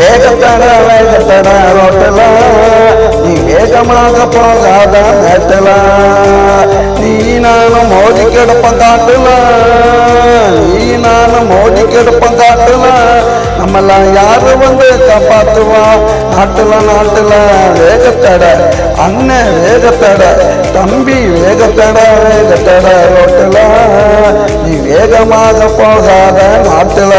வேகத்தட வேகத்தட ரோட்டல நீ வேகமாக போகாத நேட்டல நீ நானும் மோதி கிடப்பம் காட்டுல நீ நானும் மோதி கிடப்பம் காட்டுல நம்மெல்லாம் யாரு வந்து காப்பாத்துவா நாட்டுல நாட்டுல வேகத்தட அண்ணன் வேகத்தட தம்பி வேகத்தட வேகத்தட ரோட்டுல நீ வேகமாக போகாத நாட்டுல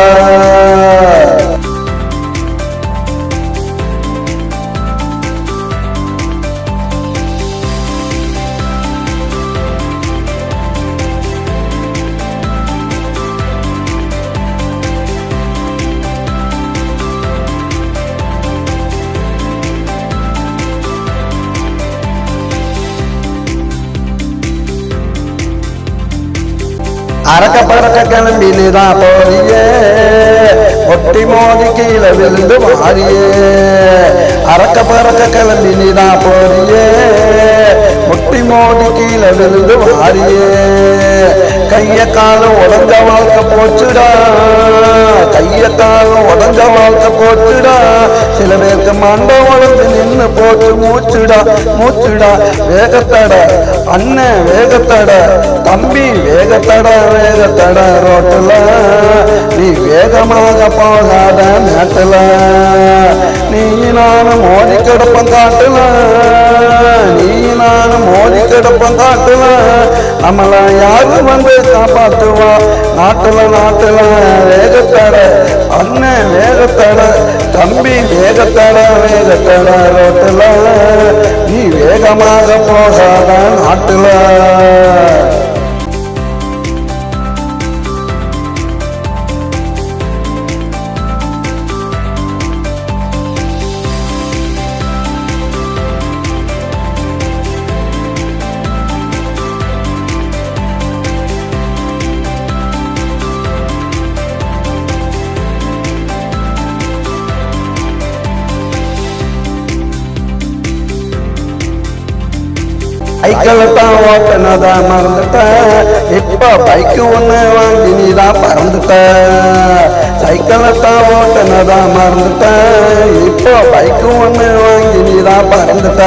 அரக்க பறக்க கிளம்பி நீதான் போறியே ஒட்டி மோதி கீழே விழுந்து மாறியே அரக்க பறக்க கிளம்பி நீதான் போறியே ஒட்டி மோதி கீழே விழுந்து மாறியே கைய காலம் உடஞ்ச வாழ்க்கை போச்சுடா கைய காலம் உடஞ்ச வாழ்க்கை போச்சுடா சில பேருக்கு மண்டை உடஞ்சு நின்று போச்சு மூச்சுடா மூச்சுடா வேகத்தட அண்ணன் வேகத்தட தம்பி வேகத்தட வேகத்தட ரோட்டுல நீ வேகமாக போகாத நேட்டுல நீ நானும் மோதி கிடப்பம் காட்டுல நீ நானும் மோதி கிடப்பம் காட்டுல நம்மள யாரு வந்து காப்பாத்துவா நாட்டுல நாட்டுல வேகத்தட அண்ணன் வேகத்தட தம்பி வேகத்தட வேகத்தட ரோட்டுல நீ வேகமாக போகாத நாட்டுல சைக்கிளத்தான் ஓட்டுனதான் மறந்துட்ட இப்ப பைக்கு ஒண்ணு வாங்கி நீதான் பறந்துட்ட சைக்கிளத்தான் ஓட்டுனதான் மறந்துட்ட இப்போ பைக்கு ஒண்ணு வாங்கி நீதான் பறந்துட்ட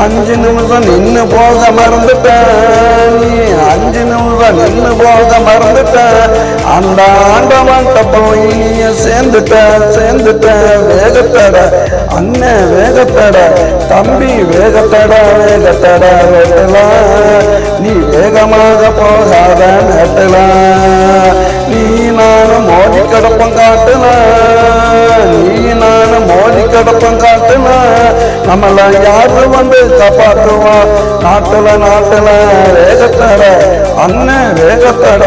5 நிமிஷம் நின்று போக மறந்துட்ட நீ 5 நிமிஷம் நின்று போக மறந்துட்ட அந்த ஆண்டவன்ட்ட போய் நீ சேர்ந்துட்ட வேகத்தட அண்ணன் வேகத்தட தம்பி வேகத்தட வேகத்தட ரோட்டுல நீ வேகமாக போகாத நேட்டுல நீ நானும் மோதி கிடப்பம் காட்டுல நீ நானும் மோதி கிடப்பம் காட்டுல நம்மள யாரு வந்து காப்பாத்துவா நாட்டுல நாட்டுல வேகத்தட அண்ணன் வேகத்தட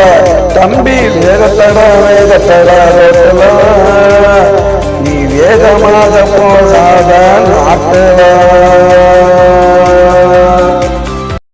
தம்பி வேகத்தட வேகத்தட ரோட்டுல நீ வேகமாக போகாத நாட்டுல